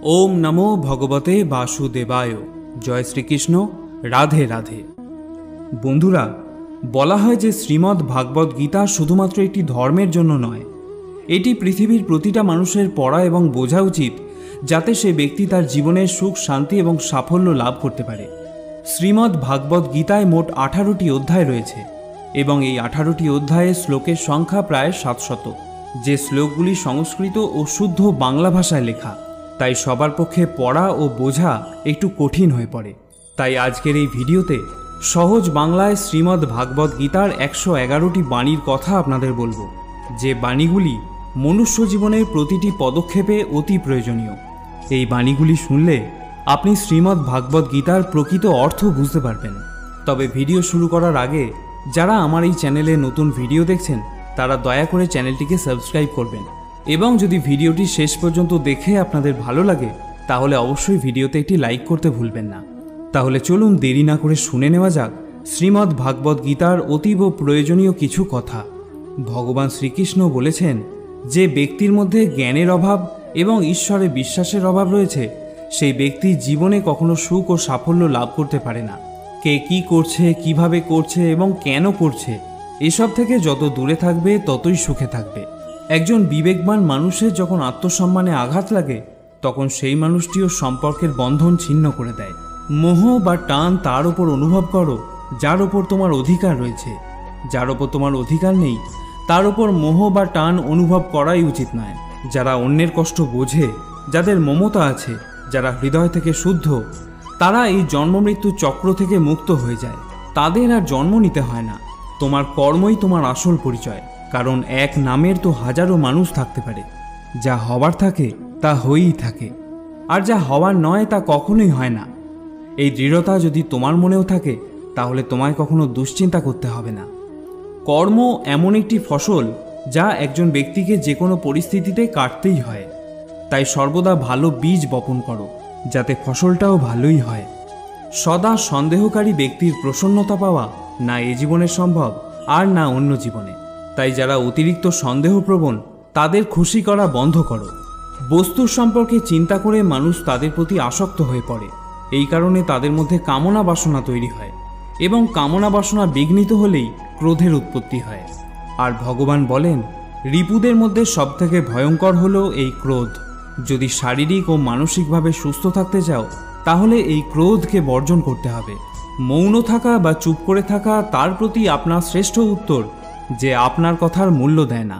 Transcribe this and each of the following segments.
ओम नमो भगवते वासुदेवाय। जय श्रीकृष्ण। राधे राधे। बंधुरा बला हय जे श्रीमद् भागवत गीता शुधुमात्र एकटी धर्मेर जन्य नय, एटी पृथिवीर प्रतिटा मानुषेर पढ़ा एवं बोझा उचित जाते से व्यक्ति तार जीवने सुख शांति एवं साफल्य लाभ करते पारे। श्रीमद् भागवत गीताय मोट 18टी अध्याय रयेछे एवं एई 18टी अध्याये श्लोकेर संख्या प्राय 700। जे श्लोकगुली संस्कृत और शुद्ध बांगला भाषाय लेखा, ताई सबार पक्षे पढ़ा और बोझा एकटू कठिन हये पड़े। ताई आजकेर एई भिडियोते सहज बांगलाय श्रीमद् भागवत गीतार 111टी बाणीर कथा आपनादेर बोलबो, जे बाणीगुली मनुष्य जीवनेर प्रतिटी पदक्षेपे अति प्रयोजनीय। एई बाणीगुली शुनले आपनि श्रीमद् भागवत गीतार प्रकृत अर्थ बुझते पारबेन। तबे भिडियो शुरू करार आगे जारा आमार एई चैनेले नतून भिडियो देखछेन तारा दया करे चैनेलटिके सबस्क्राइब करबेन एवं यदि भिडियोटी शेष पर्यन्त देखे आपनादेर भालो लागे ताहले अवश्यई भिडियोते एकटी लाइक करते भुलबेन ना। ताहले चलुन देरी ना करे शुने नेওয়া যাক श्रीमद् भागवत गीतार अतीव प्रयोजनीय किछु कथा। भगवान श्रीकृष्ण बोलेছেন जे व्यक्तिर मध्य ज्ञानेर अभाव एवं ईश्वरे विश्वासेर अभाव रयेछे सेई व्यक्ति जीवने कखनो सुख और साफल्य लाभ करते पारे ना। के कि करछे, किभाबे करछे एवं केन करछे एसब थेके যত दूरे थाकबे ततई सुखे थाकबे। एकजन विवेकबान मानुषेर जखन आत्मसम्माने आघात लागे तखन सेई मानुषटिओ सम्पर्केर बंधन छिन्न करे देय। मोह बा टान तार ओपर अनुभव करो जार ओपर तोमार अधिकार रयेछे। जार ओपर तोमार अधिकार नेই तार ओपर मोह बा टान अनुभव कराई उचित नय। जारा अन्येर कष्ट बोझे, जादेर ममता आछे, जारा हृदय थेके शुद्ध, तारा एई जन्म मृत्यु चक्र थेके मुक्त हये जाय। तादेर आर जन्म निते हय ना। तोमार कर्मई तोमार आसल परिचय। कारण एक नामेर तो हजारों मानुष थाकते पारे। जा हवार थाके ता हयेई थाके, आर जा हवार नय ता कखनोई हय ना। এই দৃঢ়তা যদি তোমার মনেও থাকে তাহলে তোমায় কখনো দুশ্চিন্তা করতে হবে না। কর্ম এমন একটি ফসল যা একজন ব্যক্তিকে যে কোনো পরিস্থিতিতে কাটতেই হয়। তাই সর্বদা ভালো বীজ বপন করো যাতে ফসলটাও ভালোই হয়। সদা সন্দেহকারী ব্যক্তির প্রসন্নতা পাওয়া না এ জীবনে সম্ভব আর না অন্য জীবনে। তাই যারা অতিরিক্ত সন্দেহপ্রবণ তাদের খুশি করা বন্ধ করো। বস্তুর সম্পর্কে চিন্তা করে মানুষ তাদের প্রতি আসক্ত হয়ে পড়ে। এই কারণে তাদের মধ্যে কামনা বাসনা তৈরি হয় এবং কামনা বাসনা বিঘ্নিত হলেই ক্রোধের উৎপত্তি হয়। আর ভগবান বলেন রিপুদের মধ্যে সবথেকে ভয়ঙ্কর হলো এই ক্রোধ। যদি শারীরিক ও মানসিকভাবে সুস্থ থাকতে চাও তাহলে এই ক্রোধকে বর্জন করতে হবে। মৌন থাকা বা চুপ করে থাকা তার প্রতি আপনার শ্রেষ্ঠ উত্তর যে আপনার কথার মূল্য দেয় না।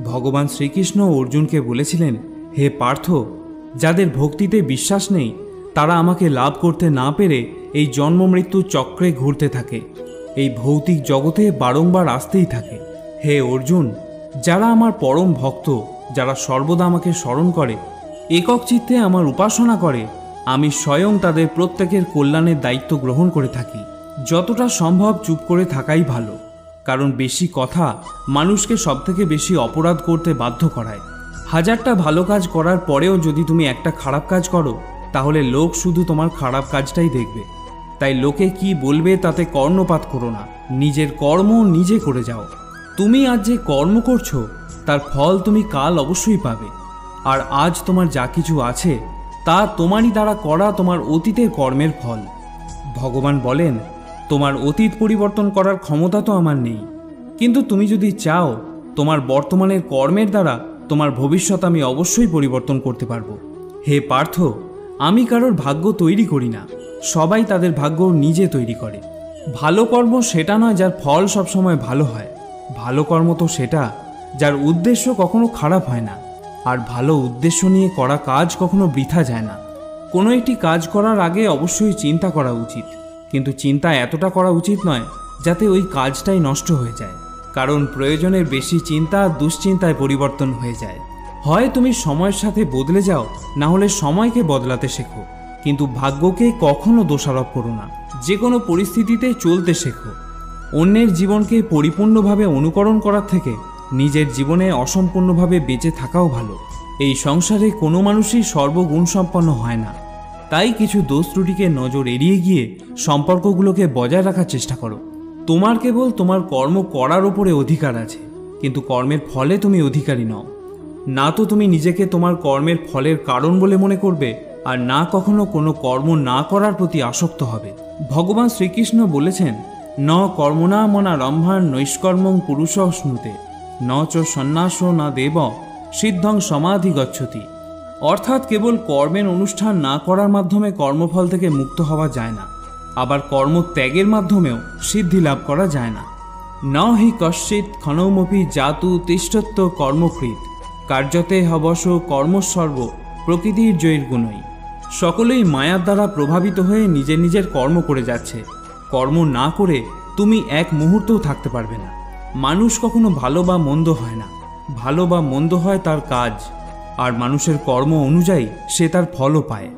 ভগবান শ্রীকৃষ্ণ অর্জুনকে বলেছিলেন, হে পার্থ, যাদের ভক্তিতে বিশ্বাস নেই তারা আমাকে লাভ করতে না পেরে এই জন্ম মৃত্যু চক্রে ঘুরতে থাকে, এই ভৌতিক জগতে বারংবার আসতেই থাকে। হে অর্জুন, যারা আমার পরম ভক্ত, যারা সর্বদা আমাকে স্মরণ করে, একক চিত্তে আমার উপাসনা করে, আমি স্বয়ং তাদের প্রত্যেকের কল্যাণের দায়িত্ব গ্রহণ করে থাকি। যতটা সম্ভব চুপ করে থাকাই ভালো, কারণ বেশি কথা মানুষকে সবথেকে বেশি অপরাধ করতে বাধ্য করায়। হাজারটা ভালো কাজ করার পরেও যদি তুমি একটা খারাপ কাজ করো তাহলে লোক শুধু তোমার খারাপ কাজটাই দেখবে। তাই লোকে কি বলবে তাতে কর্ণপাত করো না, নিজের কর্ম নিজে করে যাও। তুমি আজ যে কর্ম করছো তার ফল তুমি কাল অবশ্যই পাবে। আর আজ তোমার যা কিছু আছে তা তোমারই দ্বারা করা তোমার অতীতের কর্মের ফল। ভগবান বলেন তোমার অতীত পরিবর্তন করার ক্ষমতা তো আমার নেই, কিন্তু তুমি যদি চাও তোমার বর্তমানের কর্মের দ্বারা তোমার ভবিষ্যৎ আমি অবশ্যই পরিবর্তন করতে পারবো। হে পার্থ, আমি কারোর ভাগ্য তৈরি করি না, সবাই তাদের ভাগ্য নিজে তৈরি করে। ভালো কর্ম সেটা নয় যার ফল সবসময় ভালো হয়। ভালো কর্ম তো সেটা যার উদ্দেশ্য কখনো খারাপ হয় না। আর ভালো উদ্দেশ্য নিয়ে করা কাজ কখনো বৃথা যায় না। কোনো একটি কাজ করার আগে অবশ্যই চিন্তা করা উচিত, কিন্তু চিন্তা এতটা করা উচিত নয় যাতে ওই কাজটাই নষ্ট হয়ে যায়। কারণ প্রয়োজনের বেশি চিন্তা দুশ্চিন্তায় পরিবর্তন হয়ে যায়। হয় তুমি সময়ের সাথে বদলে যাও, না হলে সময়কে বদলাতে শেখো, কিন্তু ভাগ্যকে কখনো দোষারোপ করো না। যে কোনো পরিস্থিতিতে চলতে শেখো। অন্যের জীবনকে পরিপূর্ণভাবে অনুকরণ করার থেকে নিজের জীবনে অসম্পূর্ণভাবে বেঁচে থাকাও ভালো। এই সংসারে কোনো মানুষই সর্বগুণসম্পন্ন হয় না। তাই কিছু দোষ ত্রুটিকে নজর এড়িয়ে গিয়ে সম্পর্কগুলোকে বজায় রাখার চেষ্টা করো। তোমার কেবল তোমার কর্ম করার উপরে অধিকার আছে, কিন্তু কর্মের ফলে তুমি অধিকারী নও। না তো তুমি নিজেকে তোমার কর্মের ফলের কারণ বলে মনে করবে, আর না কখনো কোনো কর্ম না করার প্রতি আসক্ত হবে। ভগবান শ্রীকৃষ্ণ বলেছেন, ন কর্মণা মনা রম্ভান নৈষ্কর্মং পুরুষ স্নুতে ন চ সন্ন্যাস না দেব সিদ্ধং সমাধি গচ্ছতি। অর্থাৎ কেবল কর্মের অনুষ্ঠান না করার মাধ্যমে কর্মফল থেকে মুক্ত হওয়া যায় না, আবার কর্মত্যাগের মাধ্যমেও সিদ্ধি লাভ করা যায় না। ন হি কশ্চিৎ ক্ষণমপি জাতু তিষ্ঠত্ব কর্মকৃত কার্যতে হবশ কর্মসর্ব প্রকৃতির জয়ীর গুণই। সকলেই মায়ার দ্বারা প্রভাবিত হয়ে নিজের নিজের কর্ম করে যাচ্ছে। কর্ম না করে তুমি এক মুহূর্তও থাকতে পারবে না। মানুষ কখনো ভালো বা মন্দ হয় না, ভালো বা মন্দ হয় তার কাজ, আর মানুষের কর্ম অনুযায়ী সে তার ফলও পায়।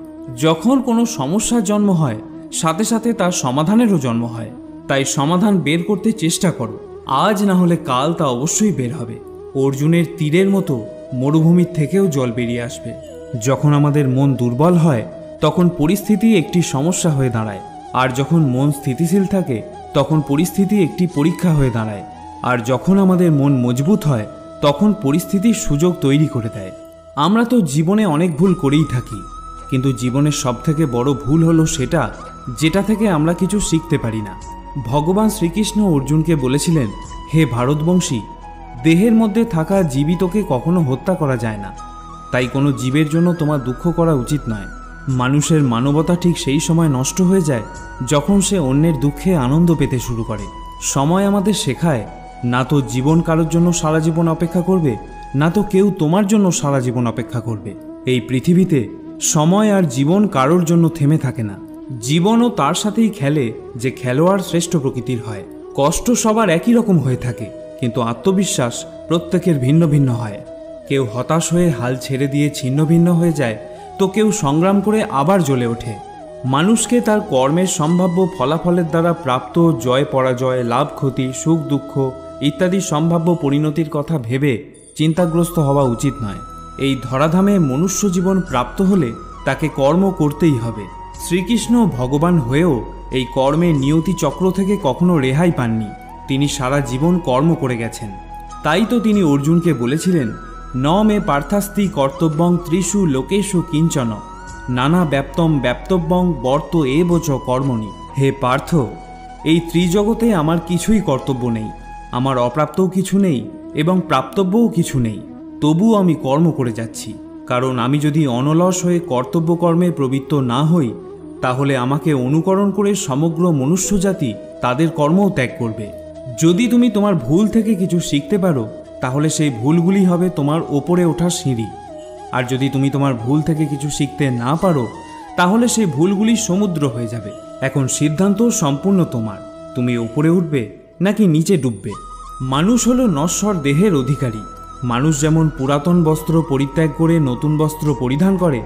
যখন কোনো সমস্যার জন্ম হয়, সাথে সাথে তার সমাধানেরও জন্ম হয়। তাই সমাধান বের করতে চেষ্টা করো, আজ না হলে কাল তা অবশ্যই বের হবে। অর্জুনের তীরের মতো মরুভূমির থেকেও জল বেরিয়ে আসবে। যখন আমাদের মন দুর্বল হয় তখন পরিস্থিতি একটি সমস্যা হয়ে দাঁড়ায়, আর যখন মন স্থিতিশীল থাকে তখন পরিস্থিতি একটি পরীক্ষা হয়ে দাঁড়ায়, আর যখন আমাদের মন মজবুত হয় তখন পরিস্থিতির সুযোগ তৈরি করে দেয়। আমরা তো জীবনে অনেক ভুল করেই থাকি, কিন্তু জীবনের সবথেকে বড় ভুল হলো সেটা যেটা থেকে আমরা কিছু শিখতে পারি না। ভগবান শ্রীকৃষ্ণ অর্জুনকে বলেছিলেন, হে ভারতবংশী, দেহের মধ্যে থাকা জীবিতকে কখনো হত্যা করা যায় না, তাই কোনো জীবের জন্য তোমার দুঃখ করা উচিত নয়। মানুষের মানবতা ঠিক সেই সময় নষ্ট হয়ে যায় যখন সে অন্যের দুঃখে আনন্দ পেতে শুরু করে। সময় আমাদের শেখায়, না তো জীবন কারোর জন্য সারা জীবন অপেক্ষা করবে, না তো কেউ তোমার জন্য সারা জীবন অপেক্ষা করবে। এই পৃথিবীতে সময় আর জীবন কারোর জন্য থেমে থাকে না। জীবনও তার সাথেই খেলে যে খেলোয়াড় শ্রেষ্ঠ প্রকৃতির হয়। কষ্ট সবার একই রকম হয়ে থাকে, কিন্তু আত্মবিশ্বাস প্রত্যেকের ভিন্ন ভিন্ন হয়। কেউ হতাশ হয়ে হাল ছেড়ে দিয়ে ছিন্ন ভিন্ন হয়ে যায়, তো কেউ সংগ্রাম করে আবার জ্বলে ওঠে। মানুষকে তার কর্মের সম্ভাব্য ফলাফলের দ্বারা প্রাপ্ত জয় পরাজয়, লাভ ক্ষতি, সুখ দুঃখ ইত্যাদি সম্ভাব্য পরিণতির কথা ভেবে চিন্তাগ্রস্ত হওয়া উচিত নয়। এই ধরাধামে মনুষ্য জীবন প্রাপ্ত হলে তাকে কর্ম করতেই হবে। শ্রীকৃষ্ণ ভগবান হয়েও এই কর্মের নিয়তি চক্র থেকে কখনো রেহাই পাননি। তিনি সারা জীবন কর্ম করে গেছেন। তাই তো তিনি অর্জুনকে বলেছিলেন, ন মে পার্থাস্তি কর্তব্যং ত্রিষু লোকেষু কিঞ্চন নানা ব্যাপ্তম ব্যাপ্তব্যং বর্ত এবচ কর্মণি। হে পার্থ, এই ত্রিজগতে আমার কিছুই কর্তব্য নেই, আমার অপ্রাপ্তও কিছু নেই এবং প্রাপ্তব্যও কিছু নেই, তবুও আমি কর্ম করে যাচ্ছি। কারণ আমি যদি অনলস হয়ে কর্তব্য কর্মে প্রবৃত্ত না হই, তাহলে আমাকে অনুকরণ করে সমগ্র মনুষ্যজাতি তাদের কর্মও ত্যাগ করবে। যদি তুমি তোমার ভুল থেকে কিছু শিখতে পারো, তাহলে সেই ভুলগুলি হবে তোমার ওপরে ওঠার সিঁড়ি। আর যদি তুমি তোমার ভুল থেকে কিছু শিখতে না পারো, তাহলে সেই ভুলগুলি সমুদ্র হয়ে যাবে। এখন সিদ্ধান্ত সম্পূর্ণ তোমার, তুমি ওপরে উঠবে নাকি নিচে ডুববে। মানুষ হলো নশ্বর দেহের অধিকারী। মানুষ যেমন পুরাতন বস্ত্র পরিত্যাগ করে নতুন বস্ত্র পরিধান করে,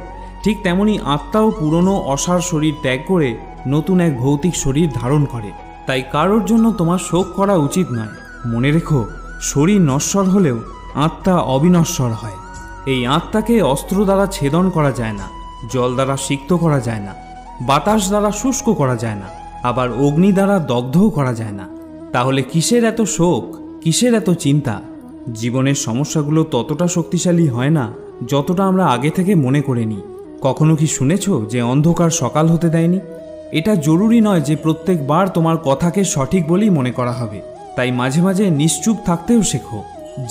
ঠিক তেমনি আত্মাও পুরনো অসার শরীর ত্যাগ করে নতুন এক ভৌতিক শরীর ধারণ করে। তাই কারোর জন্য তোমার শোক করা উচিত নয়। মনে রেখো, শরীর নশ্বর হলেও আত্মা অবিনশ্বর হয়। এই আত্মাকে অস্ত্র দ্বারা ছেদন করা যায় না, জল দ্বারা সিক্ত করা যায় না, বাতাস দ্বারা শুষ্ক করা যায় না, আবার অগ্নি দ্বারা দগ্ধও করা যায় না। তাহলে কিসের এত শোক, কিসের এত চিন্তা? জীবনের সমস্যাগুলো ততটা শক্তিশালী হয় না যতটা আমরা আগে থেকে মনে করে নিই। কখনো কি শুনেছ যে অন্ধকার সকাল হতে দেয়নি? এটা জরুরি নয় যে প্রত্যেকবার তোমার কথাকে সঠিক বলেই মনে করা হবে। তাই মাঝে মাঝে নিশ্চুপ থাকতেও শেখো।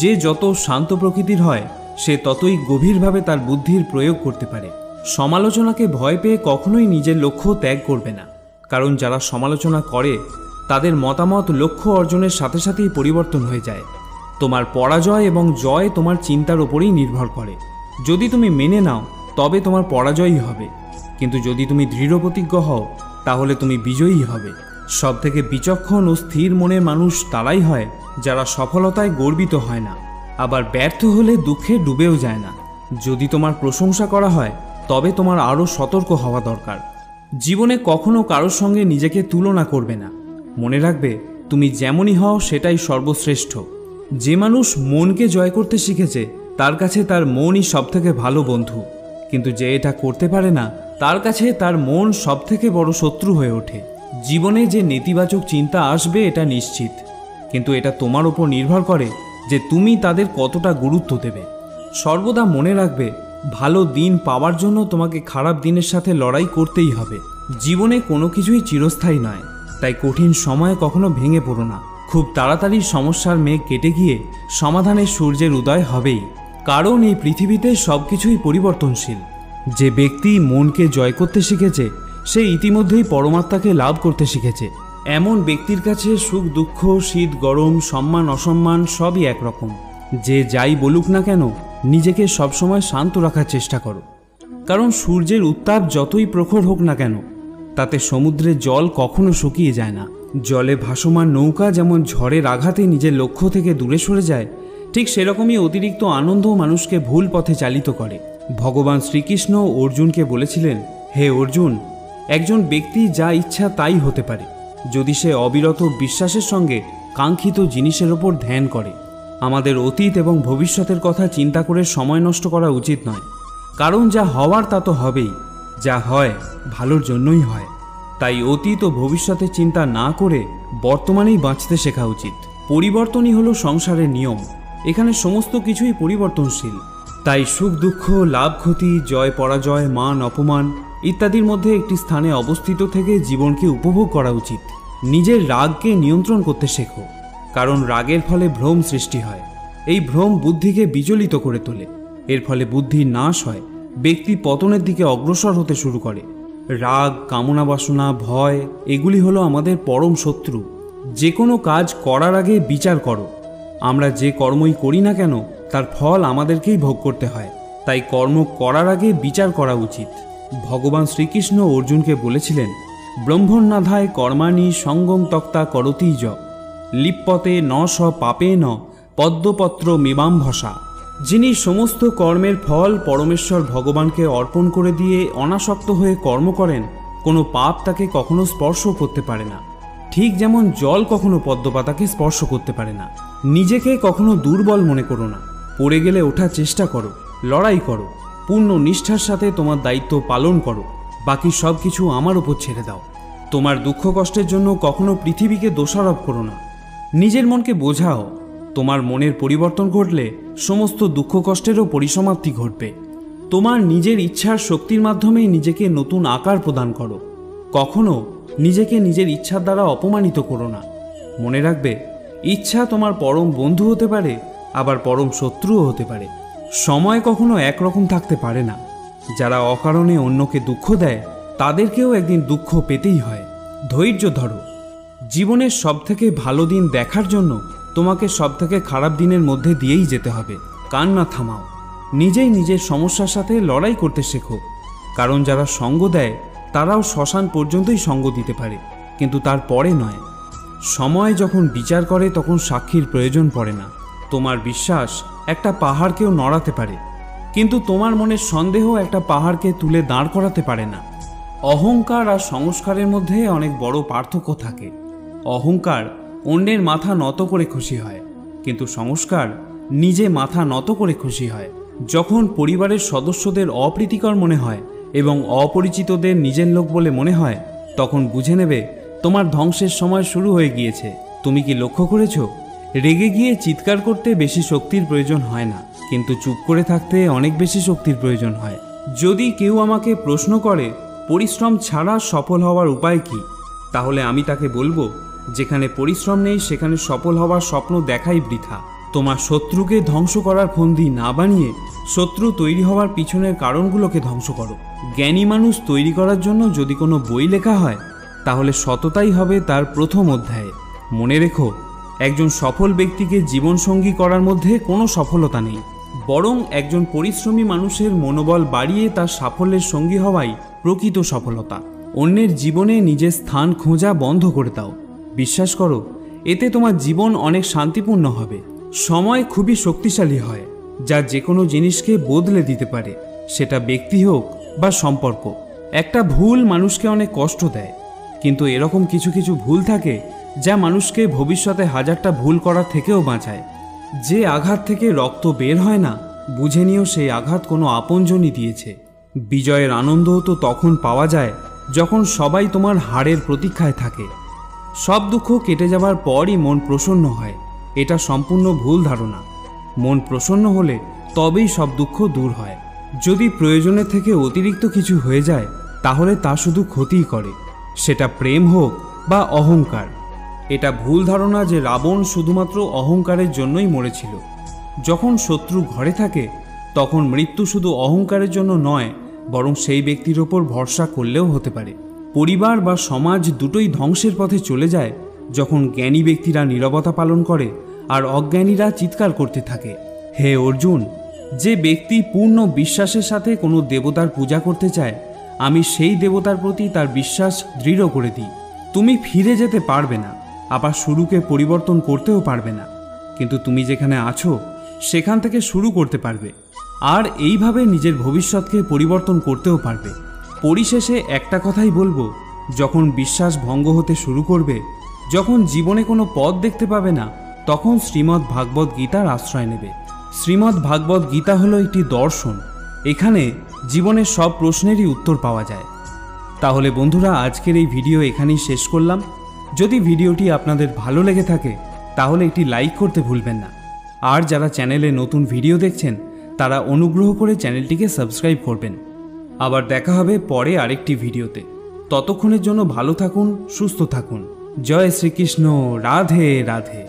যে যত শান্ত প্রকৃতির হয়, সে ততই গভীরভাবে তার বুদ্ধির প্রয়োগ করতে পারে। সমালোচনাকে ভয় পেয়ে কখনোই নিজের লক্ষ্য ত্যাগ করবে না, কারণ যারা সমালোচনা করে তাদের মতামত লক্ষ্য অর্জনের সাথে সাথেই পরিবর্তন হয়ে যায়। তোমার পরাজয় এবং জয় তোমার চিন্তার ওপরেই নির্ভর করে। যদি তুমি মেনে নাও, তবে তোমার পরাজয়ই হবে, কিন্তু যদি তুমি দৃঢ় প্রতিজ্ঞ হও, তাহলে তুমি বিজয়ী হবে। সবথেকে বিচক্ষণ ও স্থির মনের মানুষ তারাই হয় যারা সফলতায় গর্বিত হয় না, আবার ব্যর্থ হলে দুঃখে ডুবেও যায় না। যদি তোমার প্রশংসা করা হয়, তবে তোমার আরও সতর্ক হওয়া দরকার। জীবনে কখনো কারোর সঙ্গে নিজেকে তুলনা করবে না। মনে রাখবে, তুমি যেমনই হও সেটাই সর্বশ্রেষ্ঠ। যে মানুষ মনকে জয় করতে শিখেছে, তার কাছে তার মনই সবথেকে ভালো বন্ধু। কিন্তু যে এটা করতে পারে না, তার কাছে তার মন সবথেকে বড় শত্রু হয়ে ওঠে। জীবনে যে নেতিবাচক চিন্তা আসবে এটা নিশ্চিত, কিন্তু এটা তোমার উপর নির্ভর করে যে তুমি তাদের কতটা গুরুত্ব দেবে। সর্বদা মনে রাখবে, ভালো দিন পাওয়ার জন্য তোমাকে খারাপ দিনের সাথে লড়াই করতেই হবে। জীবনে কোনো কিছুই চিরস্থায়ী নয়, তাই কঠিন সময়ে কখনো ভেঙে পড়ো না। খুব তাড়াতাড়ি সমস্যার মেঘ কেটে গিয়ে সমাধানের সূর্যের উদয় হবেই, কারণ এই পৃথিবীতে সবকিছুই পরিবর্তনশীল। যে ব্যক্তি মনকে জয় করতে শিখেছে সে ইতিমধ্যেই পরমাত্মাকে লাভ করতে শিখেছে। এমন ব্যক্তির কাছে সুখ দুঃখ, শীত গরম, সম্মান অসম্মান সবই একরকম। যে যাই বলুক না কেন, নিজেকে সবসময় শান্ত রাখার চেষ্টা করো, কারণ সূর্যের উত্তাপ যতই প্রখর হোক না কেন তাতে সমুদ্রের জল কখনো শুকিয়ে যায় না। জলে ভাসমান নৌকা যেমন ঝড়ের আঘাতে নিজের লক্ষ্য থেকে দূরে সরে যায়, ঠিক সেরকমই অতিরিক্ত আনন্দ মানুষকে ভুল পথে চালিত করে। ভগবান শ্রীকৃষ্ণ অর্জুনকে বলেছিলেন, হে অর্জুন, একজন ব্যক্তি যা ইচ্ছা তাই হতে পারে যদি সে অবিরত বিশ্বাসের সঙ্গে কাঙ্ক্ষিত জিনিসের ওপর ধ্যান করে। আমাদের অতীত এবং ভবিষ্যতের কথা চিন্তা করে সময় নষ্ট করা উচিত নয়, কারণ যা হওয়ার তা তো হবেই, যা হয় ভালোর জন্যই হয়। তাই অতীত ও ভবিষ্যতের চিন্তা না করে বর্তমানেই বাঁচতে শেখা উচিত। পরিবর্তনই হলো সংসারের নিয়ম, এখানে সমস্ত কিছুই পরিবর্তনশীল। তাই সুখ দুঃখ, লাভ ক্ষতি, জয় পরাজয়, মান অপমান ইত্যাদির মধ্যে একটি স্থানে অবস্থিত থেকে জীবনকে উপভোগ করা উচিত। নিজের রাগকে নিয়ন্ত্রণ করতে শেখো, কারণ রাগের ফলে ভ্রম সৃষ্টি হয়। এই ভ্রম বুদ্ধিকে বিচলিত করে তোলে, এর ফলে বুদ্ধির নাশ হয়, ব্যক্তি পতনের দিকে অগ্রসর হতে শুরু করে। রাগ, কামনা বাসনা, ভয় এগুলি হলো আমাদের পরম শত্রু। যে কোনো কাজ করার আগে বিচার করো। আমরা যে কর্মই করি না কেন তার ফল আমাদেরকেই ভোগ করতে হয়, তাই কর্ম করার আগে বিচার করা উচিত। ভগবান শ্রীকৃষ্ণ অর্জুনকে বলেছিলেন, ব্রহ্মণ্যাধায় কর্মাণি সঙ্গম তক্তা করতিজ লিপ্পতে ন স পাপে ন পদ্মপত্র মেবাম্ভসা। যিনি সমস্ত কর্মের ফল পরমেশ্বর ভগবানকে অর্পণ করে দিয়ে অনাসক্ত হয়ে কর্ম করেন, কোনো পাপ তাকে কখনো স্পর্শ করতে পারে না। ঠিক যেমন জল কখনো পদ্মপাতাকে স্পর্শ করতে পারে না। নিজেকে কখনো দুর্বল মনে করো না, পড়ে গেলে ওঠার চেষ্টা করো, লড়াই করো, পূর্ণ নিষ্ঠার সাথে তোমার দায়িত্ব পালন করো, বাকি সব কিছু আমার উপর ছেড়ে দাও। তোমার দুঃখ কষ্টের জন্য কখনো পৃথিবীকে দোষারোপ করো না, নিজের মনকে বোঝাও। তোমার মনের পরিবর্তন ঘটলে সমস্ত দুঃখ কষ্টেরও পরিসমাপ্তি ঘটবে। তোমার নিজের ইচ্ছার শক্তির মাধ্যমেই নিজেকে নতুন আকার প্রদান করো। কখনো নিজেকে নিজের ইচ্ছার দ্বারা অপমানিত করো না। মনে রাখবে, ইচ্ছা তোমার পরম বন্ধু হতে পারে, আবার পরম শত্রুও হতে পারে। সময় কখনো একরকম থাকতে পারে না। যারা অকারণে অন্যকে দুঃখ দেয় তাদেরকেও একদিন দুঃখ পেতেই হয়। ধৈর্য ধরো। জীবনের সবথেকে ভালো দিন দেখার জন্য তোমাকে সবথেকে খারাপ দিনের মধ্যে দিয়েই যেতে হবে। কান্না থামাও, নিজেই নিজের সমস্যার সাথে লড়াই করতে শেখো, কারণ যারা সঙ্গ দেয় তারাও শ্মশান পর্যন্তই সঙ্গ দিতে পারে, কিন্তু তার পরে নয়। সময় যখন বিচার করে তখন সাক্ষীর প্রয়োজন পড়ে না। তোমার বিশ্বাস একটা পাহাড়কেও নড়াতে পারে, কিন্তু তোমার মনের সন্দেহ একটা পাহাড়কে তুলে দাঁড় করাতে পারে না। অহংকার আর সংস্কারের মধ্যে অনেক বড় পার্থক্য থাকে। অহংকার অন্যের মাথা নত করে খুশি হয়, কিন্তু সংস্কার নিজে মাথা নত করে খুশি হয়। যখন পরিবারের সদস্যদের অপ্রীতিকর মনে হয় এবং অপরিচিতদের নিজের লোক বলে মনে হয়, তখন বুঝে নেবে তোমার ধ্বংসের সময় শুরু হয়ে গিয়েছে। তুমি কি লক্ষ্য করেছ, রেগে গিয়ে চিৎকার করতে বেশি শক্তির প্রয়োজন হয় না, কিন্তু চুপ করে থাকতে অনেক বেশি শক্তির প্রয়োজন হয়। যদি কেউ আমাকে প্রশ্ন করে পরিশ্রম ছাড়া সফল হওয়ার উপায় কি, তাহলে আমি তাকে বলবো, যেখানে পরিশ্রম নেই সেখানে সফল হওয়ার স্বপ্ন দেখাই বৃথা। তোমার শত্রুকে ধ্বংস করার ফন্দি না বানিয়ে শত্রু তৈরি হওয়ার পিছনের কারণগুলোকে ধ্বংস করো। জ্ঞানী মানুষ তৈরি করার জন্য যদি কোনো বই লেখা হয় তাহলে সততাই হবে তার প্রথম অধ্যায়ে। মনে রেখো, একজন সফল ব্যক্তিকে জীবনসঙ্গী করার মধ্যে কোনো সফলতা নেই, বরং একজন পরিশ্রমী মানুষের মনোবল বাড়িয়ে তার সাফল্যের সঙ্গী হওয়াই প্রকৃত সফলতা। অন্যের জীবনে নিজের স্থান খোঁজা বন্ধ করে দাও। বিশ্বাস করো, এতে তোমার জীবন অনেক শান্তিপূর্ণ হবে। সময় খুবই শক্তিশালী হয়, যা যে কোনো জিনিসকে বদলে দিতে পারে, সেটা ব্যক্তি হোক বা সম্পর্ক। একটা ভুল মানুষকে অনেক কষ্ট দেয়, কিন্তু এরকম কিছু কিছু ভুল থাকে যা মানুষকে ভবিষ্যতে হাজারটা ভুল করার থেকেও বাঁচায়। যে আঘাত থেকে রক্ত বের হয় না, বুঝে নিও সেই আঘাত কোনো আপনজনই দিয়েছে। বিজয়ের আনন্দও তো তখন পাওয়া যায় যখন সবাই তোমার হারের প্রতীক্ষায় থাকে। সব দুঃখ কেটে যাবার পরই মন প্রসন্ন হয়, এটা সম্পূর্ণ ভুল ধারণা। মন প্রসন্ন হলে তবেই সব দুঃখ দূর হয়। যদি প্রয়োজনের থেকে অতিরিক্ত কিছু হয়ে যায় তাহলে তা শুধু ক্ষতিই করে, সেটা প্রেম হোক বা অহংকার। এটা ভুল ধারণা যে রাবণ শুধুমাত্র অহংকারের জন্যই মরেছিল। যখন শত্রু ঘরে থাকে তখন মৃত্যু শুধু অহংকারের জন্য নয়, বরং সেই ব্যক্তির ওপর ভরসা করলেও হতে পারে। পরিবার বা সমাজ দুটোই ধ্বংসের পথে চলে যায় যখন জ্ঞানী ব্যক্তিরা নীরবতা পালন করে আর অজ্ঞানীরা চিৎকার করতে থাকে। হে অর্জুন, যে ব্যক্তি পূর্ণ বিশ্বাসের সাথে কোনো দেবতার পূজা করতে চায়, আমি সেই দেবতার প্রতি তার বিশ্বাস দৃঢ় করে দিই। তুমি ফিরে যেতে পারবে না, আবার শুরুকে পরিবর্তন করতেও পারবে না, কিন্তু তুমি যেখানে আছো সেখান থেকে শুরু করতে পারবে, আর এইভাবে নিজের ভবিষ্যৎকে পরিবর্তন করতেও পারবে। পরিশেষে একটা কথাই বলবো, যখন বিশ্বাস ভঙ্গ হতে শুরু করবে, যখন জীবনে কোনো পথ দেখতে পাবে না, তখন শ্রীমদ্ ভাগবত গীতার আশ্রয় নেবে। শ্রীমদ্ ভাগবত গীতা হলো একটি দর্শন, এখানে জীবনের সব প্রশ্নেরই উত্তর পাওয়া যায়। তাহলে বন্ধুরা, আজকের এই ভিডিও এখানেই শেষ করলাম। যদি ভিডিওটি আপনাদের ভালো লেগে থাকে তাহলে একটি লাইক করতে ভুলবেন না, আর যারা চ্যানেলে নতুন ভিডিও দেখছেন তারা অনুগ্রহ করে চ্যানেলটিকে সাবস্ক্রাইব করবেন। আবার দেখা হবে পরে আরেকটি ভিডিওতে। ততক্ষণের জন্য ভালো থাকুন, সুস্থ থাকুন। জয় শ্রীকৃষ্ণ। রাধে রাধে।